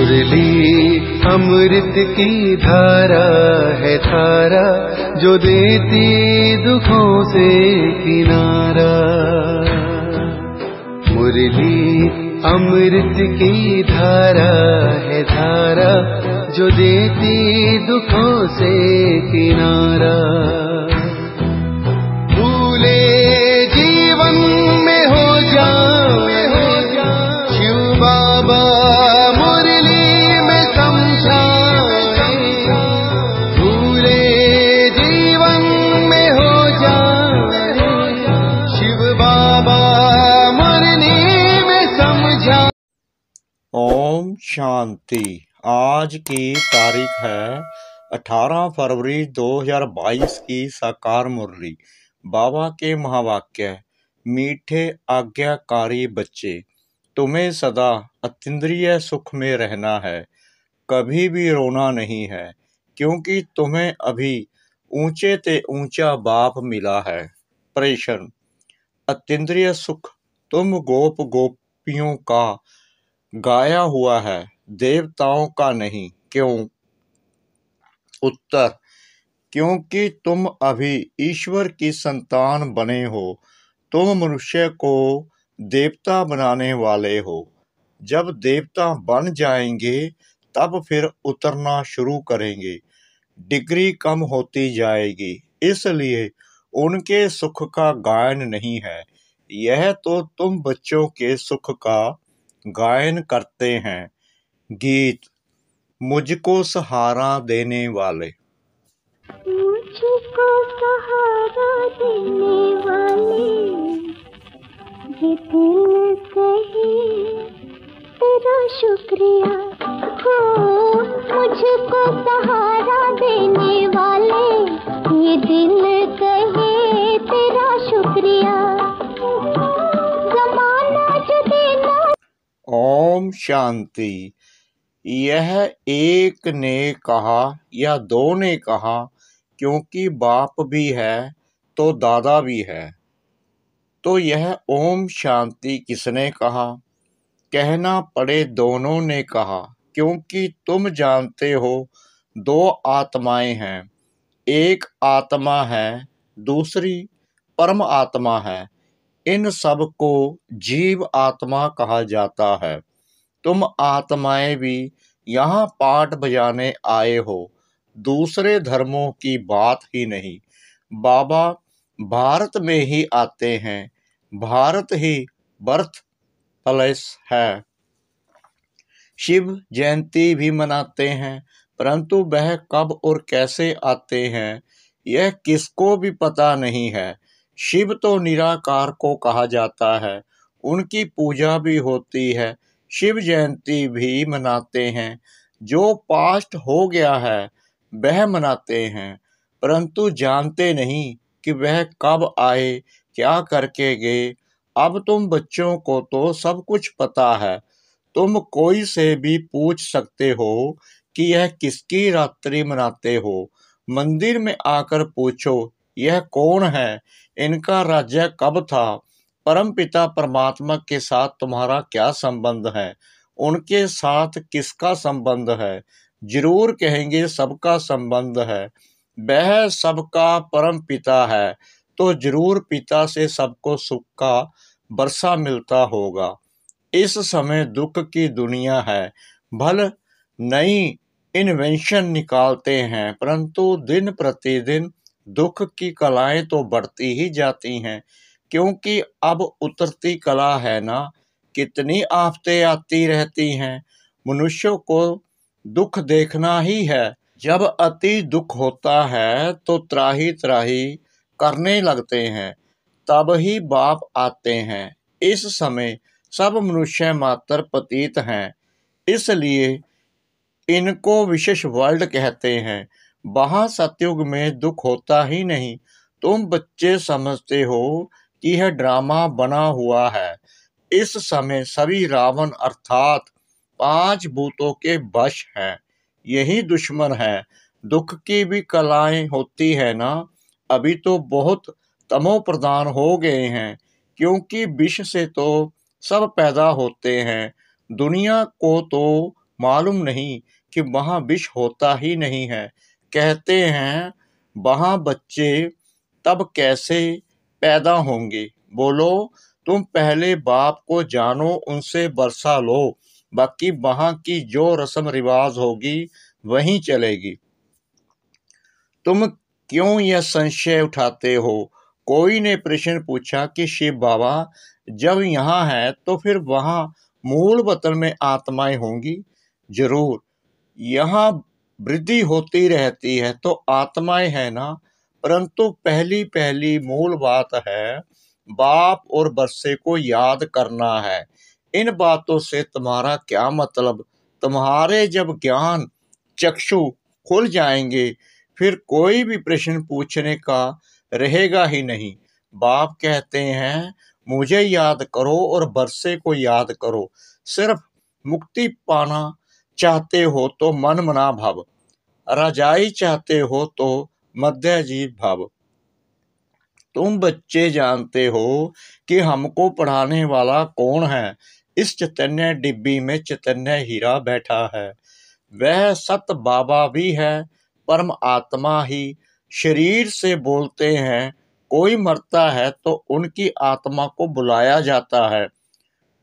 मुरली अमृत की धारा है धारा, जो देती दुखों से किनारा। मुरली अमृत की धारा है धारा, जो देती दुखों से किनारा। भूले जीवन में हो जाए शिव बाबा मुरली में समझाए। भूले जीवन में हो जाए शिव बाबा मुरली में समझा। ओम शांति। आज की तारीख है 18 फरवरी 2022 की साकार मुरली। बाबा के महावाक्य। मीठे आज्ञाकारी बच्चे, तुम्हें सदा अतीन्द्रिय सुख में रहना है, कभी भी रोना नहीं है, क्योंकि तुम्हें अभी ऊंचे ते ऊंचा बाप मिला है। प्रश्न: अतीन्द्रिय सुख तुम गोप गोपियों का गाया हुआ है, देवताओं का नहीं, क्यों? उत्तर: क्योंकि तुम अभी ईश्वर की संतान बने हो। तुम मनुष्य को देवता बनाने वाले हो। जब देवता बन जाएंगे तब फिर उतरना शुरू करेंगे, डिग्री कम होती जाएगी, इसलिए उनके सुख का गायन नहीं है। यह तो तुम बच्चों के सुख का गायन करते हैं। गीत। मुझको सहारा देने वाले। मुझको सहारा देने वाले, ये दिल कहे तेरा शुक्रिया हो। मुझको सहारा देने वाले, ये दिल कहे तेरा शुक्रिया। ज़माना जो देना। ओम शांति। यह एक ने कहा या दो ने कहा, क्योंकि बाप भी है तो दादा भी है। तो यह ओम शांति किसने कहा? कहना पड़े दोनों ने कहा, क्योंकि तुम जानते हो दो आत्माएं हैं। एक आत्मा है, दूसरी परम आत्मा है। इन सब को जीव आत्मा कहा जाता है। तुम आत्माएं भी यहाँ पाठ बजाने आए हो, दूसरे धर्मों की बात ही नहीं। बाबा भारत में ही आते हैं, भारत ही बर्थ प्लेस है। शिव जयंती भी मनाते हैं, परंतु वह कब और कैसे आते हैं यह किसको भी पता नहीं है। शिव तो निराकार को कहा जाता है, उनकी पूजा भी होती है, शिव जयंती भी मनाते हैं। जो पास्ट हो गया है वह मनाते हैं, परंतु जानते नहीं कि वह कब आए, क्या करके गए। अब तुम बच्चों को तो सब कुछ पता है। तुम कोई से भी पूछ सकते हो कि यह किसकी रात्रि मनाते हो। मंदिर में आकर पूछो, यह कौन है, इनका राज्य कब था, परमपिता परमात्मा के साथ तुम्हारा क्या संबंध है, उनके साथ किसका संबंध है। जरूर कहेंगे सबका संबंध है। वह सबका परम पिता है, तो जरूर पिता से सबको सुख का बरसा मिलता होगा। इस समय दुख की दुनिया है। भल नई इन्वेंशन निकालते हैं, परंतु दिन प्रतिदिन दुख की कलाएं तो बढ़ती ही जाती हैं, क्योंकि अब उतरती कला है ना। कितनी आफतें आती रहती हैं। मनुष्यों को दुख देखना ही है। जब अति दुख होता है तो त्राही त्राही करने लगते हैं, तब ही बाप आते हैं। इस समय सब मनुष्य मात्र पतित हैं, इसलिए इनको विशेष वर्ल्ड कहते हैं। वहाँ सतयुग में दुख होता ही नहीं। तुम बच्चे समझते हो कि यह ड्रामा बना हुआ है। इस समय सभी रावण अर्थात 5 भूतों के वश हैं। यही दुश्मन है। दुख की भी कलाएं होती है ना। अभी तो बहुत तमो प्रधान हो गए हैं, क्योंकि विष से तो सब पैदा होते हैं। दुनिया को तो मालूम नहीं कि वहाँ विष होता ही नहीं है। कहते हैं वहाँ बच्चे तब कैसे पैदा होंगे। बोलो, तुम पहले बाप को जानो, उनसे बरसा लो, बाकी वहाँ की जो रस्म रिवाज होगी वहीं चलेगी। तुम क्यों यह संशय उठाते हो? कोई ने प्रश्न पूछा कि शिव बाबा, जब यहाँ है तो फिर वहाँ मूल वतन में आत्माएं होंगी। जरूर, यहाँ वृद्धि होती रहती है तो आत्माएं है ना, परंतु पहली पहली मूल बात है बाप और बरसे को याद करना है। इन बातों से तुम्हारा क्या मतलब? तुम्हारे जब ज्ञान चक्षु खुल जाएंगे फिर कोई भी प्रश्न पूछने का रहेगा ही नहीं। बाप कहते हैं मुझे याद करो और बरसे को याद करो। सिर्फ मुक्ति पाना चाहते हो तो मन मना भव, रजाई चाहते हो तो मध्यजीव भव। तुम बच्चे जानते हो कि हमको पढ़ाने वाला कौन है। इस चैतन्य डिब्बी में चैतन्य हीरा बैठा है। वह सत बाबा भी है, परम आत्मा ही। शरीर से बोलते हैं, कोई मरता है तो उनकी आत्मा को बुलाया जाता है।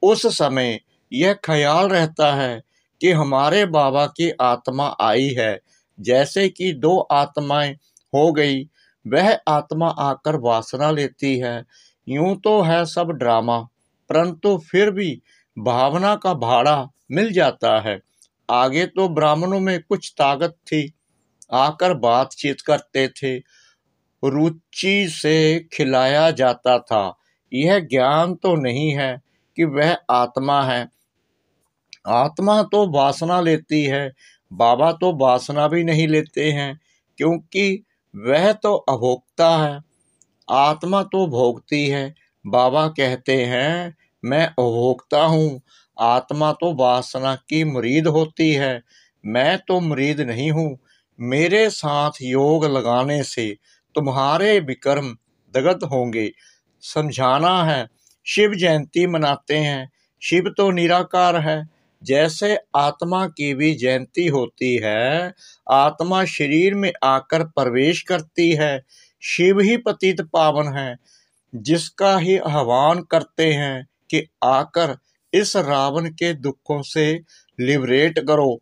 उस समय यह ख्याल रहता है कि हमारे बाबा की आत्मा आई है। जैसे कि दो आत्माएं हो गई, वह आत्मा आकर वासना लेती है। यूं तो है सब ड्रामा, परंतु फिर भी भावना का भाड़ा मिल जाता है। आगे तो ब्राह्मणों में कुछ ताकत थी, आकर बातचीत करते थे, रुचि से खिलाया जाता था। यह ज्ञान तो नहीं है कि वह आत्मा है। आत्मा तो वासना लेती है, बाबा तो वासना भी नहीं लेते हैं, क्योंकि वह तो अभोक्ता है। आत्मा तो भोगती है। बाबा कहते हैं मैं अभोक्ता हूँ। आत्मा तो वासना की मुरीद होती है, मैं तो मुरीद नहीं हूँ। मेरे साथ योग लगाने से तुम्हारे विक्रम दगत होंगे। समझाना है, शिव जयंती मनाते हैं। शिव तो निराकार है। जैसे आत्मा की भी जयंती होती है, आत्मा शरीर में आकर प्रवेश करती है। शिव ही पतित पावन है, जिसका ही आह्वान करते हैं कि आकर इस रावण के दुखों से लिबरेट करो।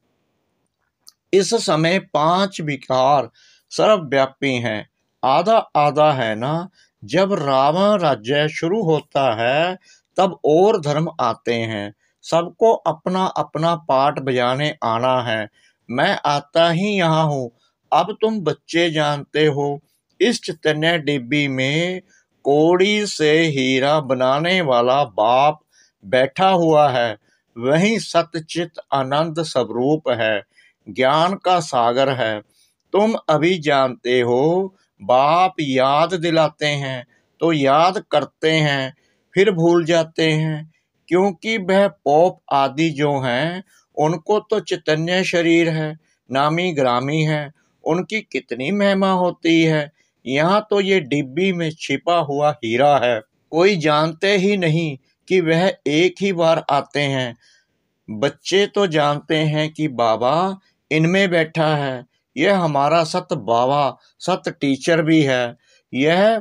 इस समय 5 विकार सर्वव्यापी हैं। आधा आधा है ना। जब रावण राज्य शुरू होता है तब और धर्म आते हैं। सबको अपना अपना पाठ बजाने आना है। मैं आता ही यहाँ हूँ। अब तुम बच्चे जानते हो, इस चैतन्य डिब्बी में कोड़ी से हीरा बनाने वाला बाप बैठा हुआ है। वही सतचित आनंद स्वरूप है, ज्ञान का सागर है। तुम अभी जानते हो, बाप याद दिलाते हैं तो याद करते हैं, फिर भूल जाते हैं, क्योंकि वह पोप आदि जो हैं उनको तो चैतन्य शरीर है, नामी ग्रामी है, उनकी कितनी महिमा होती है। यहाँ तो ये डिब्बी में छिपा हुआ हीरा है, कोई जानते ही नहीं कि वह एक ही बार आते हैं। बच्चे तो जानते हैं कि बाबा इनमें बैठा है। यह हमारा सत बाबा, सत टीचर भी है। यह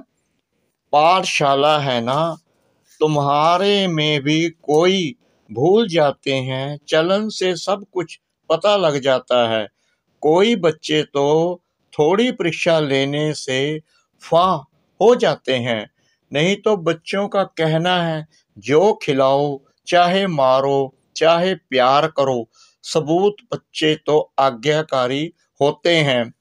पाठशाला है ना। तुम्हारे में भी कोई भूल जाते हैं, चलन से सब कुछ पता लग जाता है। कोई बच्चे तो थोड़ी परीक्षा लेने से फा हो जाते हैं। नहीं तो बच्चों का कहना है जो खिलाओ, चाहे मारो, चाहे प्यार करो, सबूत बच्चे तो आज्ञाकारी होते हैं।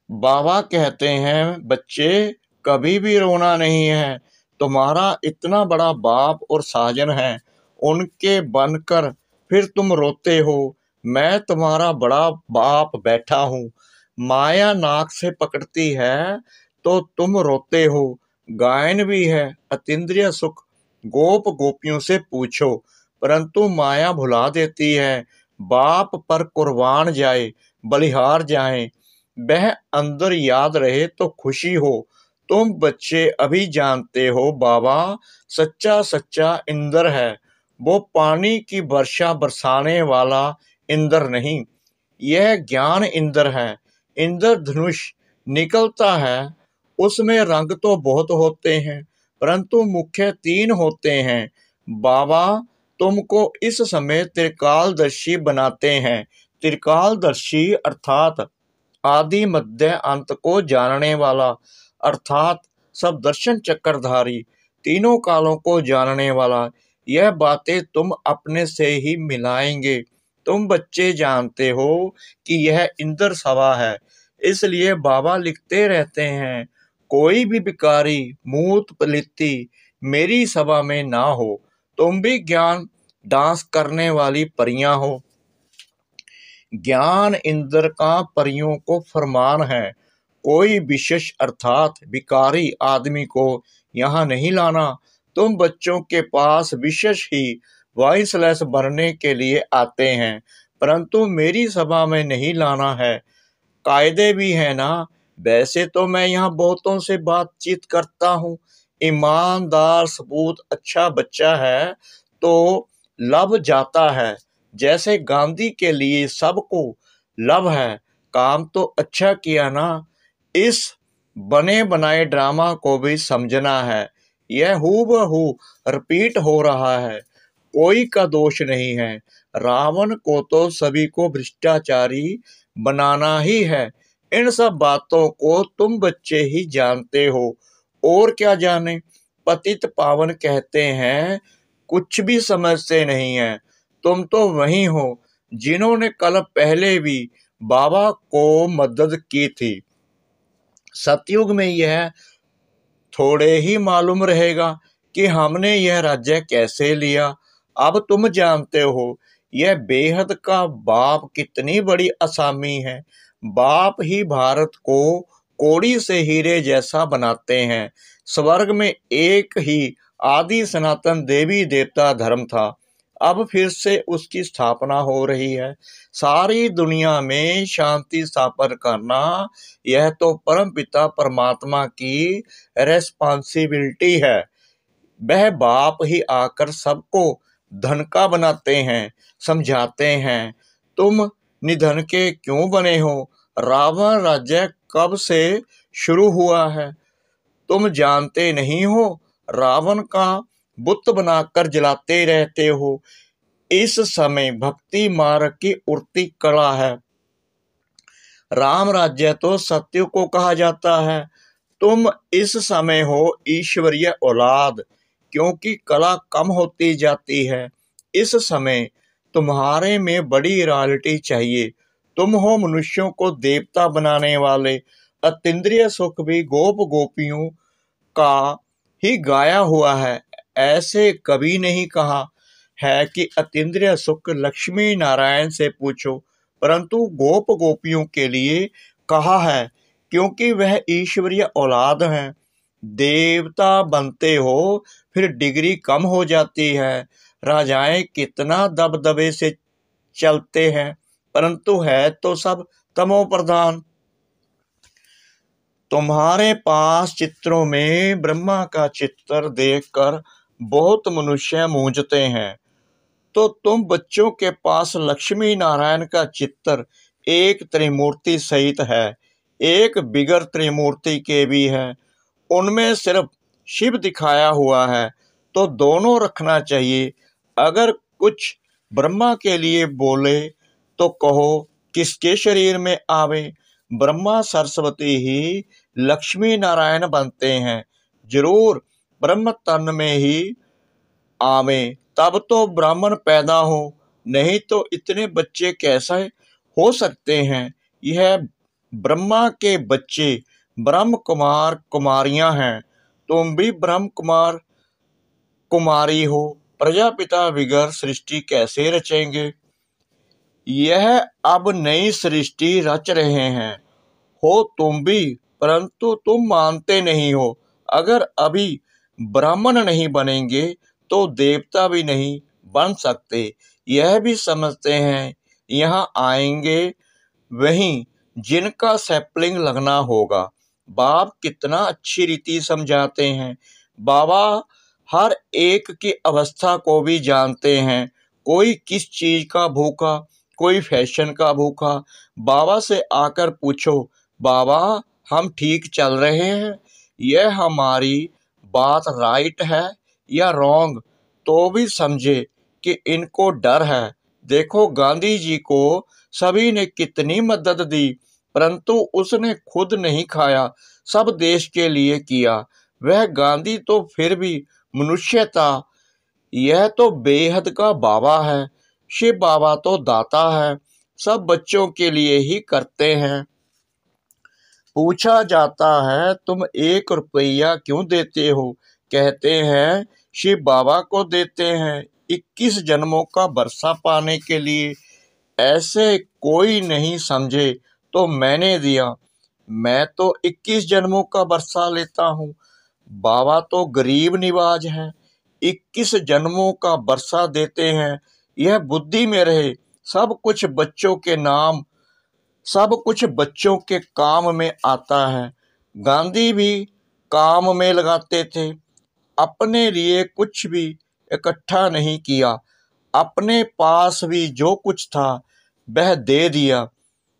बाबा कहते हैं बच्चे कभी भी रोना नहीं है। तुम्हारा इतना बड़ा बाप और साजन है, उनके बनकर फिर तुम रोते हो। मैं तुम्हारा बड़ा बाप बैठा हूँ। माया नाक से पकड़ती है तो तुम रोते हो। गायन भी है, अतीन्द्रिय सुख गोप गोपियों से पूछो, परंतु माया भुला देती है। बाप पर कुर्बान जाए, बलिहार जाए, वह अंदर याद रहे तो खुशी हो। तुम बच्चे अभी जानते हो बाबा सच्चा सच्चा इंद्र है, वो पानी की वर्षा बरसाने वाला इंद्र नहीं, यह ज्ञान इंद्र है। इंद्रधनुष निकलता है, उसमें रंग तो बहुत होते हैं, परंतु मुख्य 3 होते हैं। बाबा तुमको इस समय त्रिकालदर्शी बनाते हैं। त्रिकालदर्शी अर्थात आदि मध्य अंत को जानने वाला, अर्थात सब दर्शन चक्रधारी, तीनों कालों को जानने वाला। यह बातें तुम अपने से ही मिलाएंगे। तुम बच्चे जानते हो कि यह इंद्र सभा है, इसलिए बाबा लिखते रहते हैं, कोई भी भिखारी मूत पलित्ती मेरी सभा में ना हो। तुम भी ज्ञान डांस करने वाली परियां हो। ज्ञान इंद्र का परियों को फरमान है, कोई विशेष अर्थात भिखारी आदमी को यहाँ नहीं लाना। तुम बच्चों के पास विशेष ही वाइसलेस भरने के लिए आते हैं, परंतु मेरी सभा में नहीं लाना है। कायदे भी है ना। वैसे तो मैं यहाँ बहुतों से बातचीत करता हूँ। ईमानदार सपूत अच्छा बच्चा है तो लब जाता है, जैसे गांधी के लिए सबको लब है। काम तो अच्छा किया ना। इस बने बनाए ड्रामा को भी समझना है, यह हूबहू रिपीट हो रहा है, कोई का दोष नहीं है। रावण को तो सभी को भ्रष्टाचारी बनाना ही है। इन सब बातों को तुम बच्चे ही जानते हो, और क्या जाने। पतित पावन कहते हैं, कुछ भी समझते नहीं है। तुम तो वही हो जिन्होंने कल पहले भी बाबा को मदद की थी। सतयुग में यह थोड़े ही मालूम रहेगा कि हमने यह राज्य कैसे लिया। अब तुम जानते हो यह बेहद का बाप कितनी बड़ी असामी है। बाप ही भारत को कौड़ी से हीरे जैसा बनाते हैं। स्वर्ग में एक ही आदि सनातन देवी देवता धर्म था, अब फिर से उसकी स्थापना हो रही है। सारी दुनिया में शांति स्थापन करना यह तो परमपिता परमात्मा की रेस्पॉन्सिबिलिटी है। वह बाप ही आकर सबको धन का बनाते हैं, समझाते हैं। तुम निधन के क्यों बने हो? रावण राज्य कब से शुरू हुआ है तुम जानते नहीं हो? रावण का बुत बनाकर जलाते रहते हो। इस समय भक्ति मार्ग की उड़ती कला है। राम राज्य तो सत्य को कहा जाता है। तुम इस समय हो ईश्वरीय औलाद, क्योंकि कला कम होती जाती है। इस समय तुम्हारे में बड़ी रॉयल्टी चाहिए। तुम हो मनुष्यों को देवता बनाने वाले। अतीन्द्रिय सुख भी गोप गोपियों का ही गाया हुआ है। ऐसे कभी नहीं कहा है कि अतीन्द्रिय सुख लक्ष्मी नारायण से पूछो, परंतु गोप गोपियों के लिए कहा है, क्योंकि वह ईश्वरीय औलाद हैं। देवता बनते हो फिर डिग्री कम हो जाती है। राजाएं कितना दबदबे से चलते हैं, परंतु है तो सब तमो प्रधान। तुम्हारे पास चित्रों में ब्रह्मा का चित्र देखकर बहुत मनुष्य मूंझते हैं, तो तुम बच्चों के पास लक्ष्मी नारायण का चित्र एक त्रिमूर्ति सहित है, एक बिगर त्रिमूर्ति के भी है। उनमें सिर्फ शिव दिखाया हुआ है, तो दोनों रखना चाहिए। अगर कुछ ब्रह्मा के लिए बोले तो कहो किसके शरीर में आवे? ब्रह्मा सरस्वती ही लक्ष्मी नारायण बनते हैं, जरूर ब्रह्म तन में ही आवे, तब तो ब्राह्मण पैदा हो, नहीं तो इतने बच्चे कैसे हो सकते हैं? यह ब्रह्मा के बच्चे ब्रह्म कुमार कुमारियां हैं। तुम भी ब्रह्म कुमार कुमारी हो। प्रजापिता बिगर सृष्टि कैसे रचेंगे? यह अब नई सृष्टि रच रहे हैं हो तुम भी, परंतु तुम मानते नहीं हो। अगर अभी ब्राह्मण नहीं बनेंगे तो देवता भी नहीं बन सकते। यह भी समझते हैं यहाँ आएंगे वहीं जिनका सैपलिंग लगना होगा। बाप कितना अच्छी रीति समझाते हैं। बाबा हर एक की अवस्था को भी जानते हैं। कोई किस चीज का भूखा, कोई फैशन का भूखा। बाबा से आकर पूछो, बाबा हम ठीक चल रहे हैं, यह हमारी बात राइट है या रॉन्ग, तो भी समझे कि इनको डर है। देखो गांधी जी को सभी ने कितनी मदद दी, परंतु उसने खुद नहीं खाया, सब देश के लिए किया। वह गांधी तो फिर भी मनुष्य था। यह तो बेहद का बाबा है। शिव बाबा तो दाता है, सब बच्चों के लिए ही करते हैं। पूछा जाता है तुम 1 रुपया क्यों देते हो, कहते हैं शिव बाबा को देते हैं 21 जन्मों का बरसा पाने के लिए। ऐसे कोई नहीं समझे तो मैंने दिया, मैं तो 21 जन्मों का बरसा लेता हूँ। बाबा तो गरीब निवाज हैं, 21 जन्मों का बरसा देते हैं। यह बुद्धि में रहे, सब कुछ बच्चों के नाम, सब कुछ बच्चों के काम में आता है। गांधी भी काम में लगाते थे, अपने लिए कुछ भी इकट्ठा नहीं किया। अपने पास भी जो कुछ था वह दे दिया।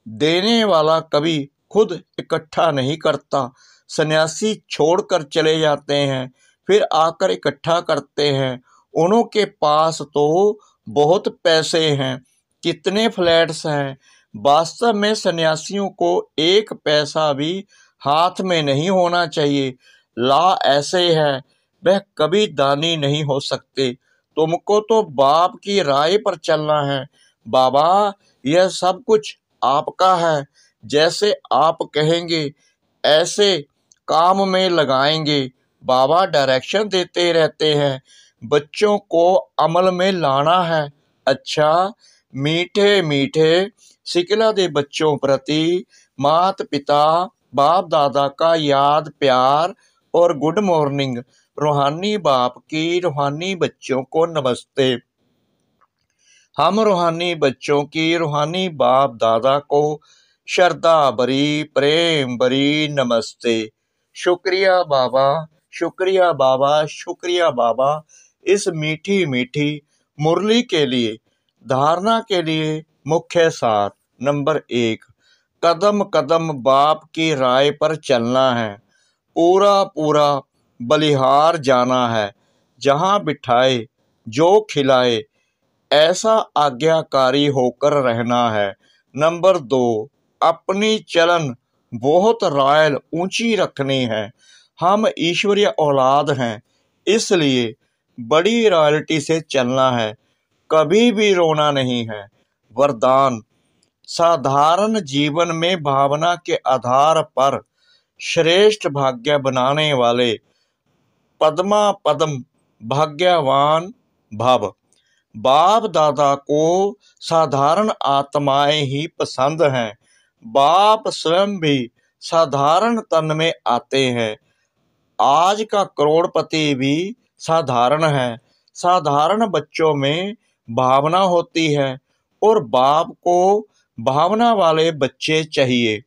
देने वाला कभी खुद इकट्ठा नहीं करता। सन्यासी छोड़कर चले जाते हैं, फिर आकर इकट्ठा करते हैं। उनके पास तो बहुत पैसे हैं, कितने फ्लैट्स हैं। वास्तव में सन्यासियों को 1 पैसा भी हाथ में नहीं होना चाहिए। ला ऐसे है, वह कभी दानी नहीं हो सकते। तुमको तो बाप की राय पर चलना है। बाबा यह सब कुछ आपका है, जैसे आप कहेंगे ऐसे काम में लगाएंगे। बाबा डायरेक्शन देते रहते हैं, बच्चों को अमल में लाना है। अच्छा मीठे मीठे सिकला दे बच्चों प्रति माता पिता बाप दादा का याद प्यार और गुड मॉर्निंग। रूहानी बाप की रूहानी बच्चों को नमस्ते। हम रूहानी बच्चों की रूहानी बाप दादा को श्रद्धा भरी प्रेम भरी नमस्ते। शुक्रिया बाबा, शुक्रिया बाबा, शुक्रिया बाबा इस मीठी मीठी मुरली के लिए। धारणा के लिए मुख्य सार नंबर 1, कदम कदम बाप की राय पर चलना है। पूरा पूरा बलिहार जाना है, जहाँ बिठाए जो खिलाए ऐसा आज्ञाकारी होकर रहना है। नंबर 2, अपनी चलन बहुत रॉयल ऊंची रखनी है। हम ईश्वरीय औलाद हैं, इसलिए बड़ी रॉयल्टी से चलना है, कभी भी रोना नहीं है। वरदान, साधारण जीवन में भावना के आधार पर श्रेष्ठ भाग्य बनाने वाले पद्मा पद्म भाग्यवान भव। बाप दादा को साधारण आत्माएं ही पसंद हैं। बाप स्वयं भी साधारण तन में आते हैं। आज का करोड़पति भी साधारण है। साधारण बच्चों में भावना होती है और बाप को भावना वाले बच्चे चाहिए,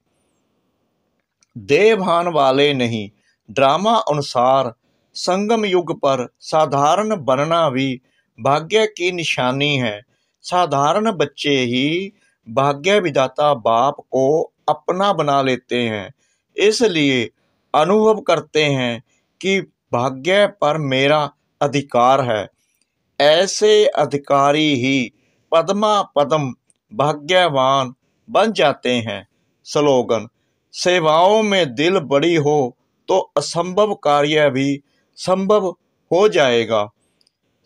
देवभान वाले नहीं। ड्रामा अनुसार संगम युग पर साधारण बनना भी भाग्य की निशानी है। साधारण बच्चे ही भाग्य विधाता बाप को अपना बना लेते हैं, इसलिए अनुभव करते हैं कि भाग्य पर मेरा अधिकार है। ऐसे अधिकारी ही पद्मा पद्म भाग्यवान बन जाते हैं। स्लोगन, सेवाओं में दिल बड़ी हो तो असंभव कार्य भी संभव हो जाएगा।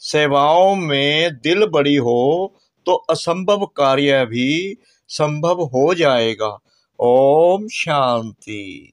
सेवाओं में दिल बड़ी हो तो असंभव कार्य भी संभव हो जाएगा। ओम शांति।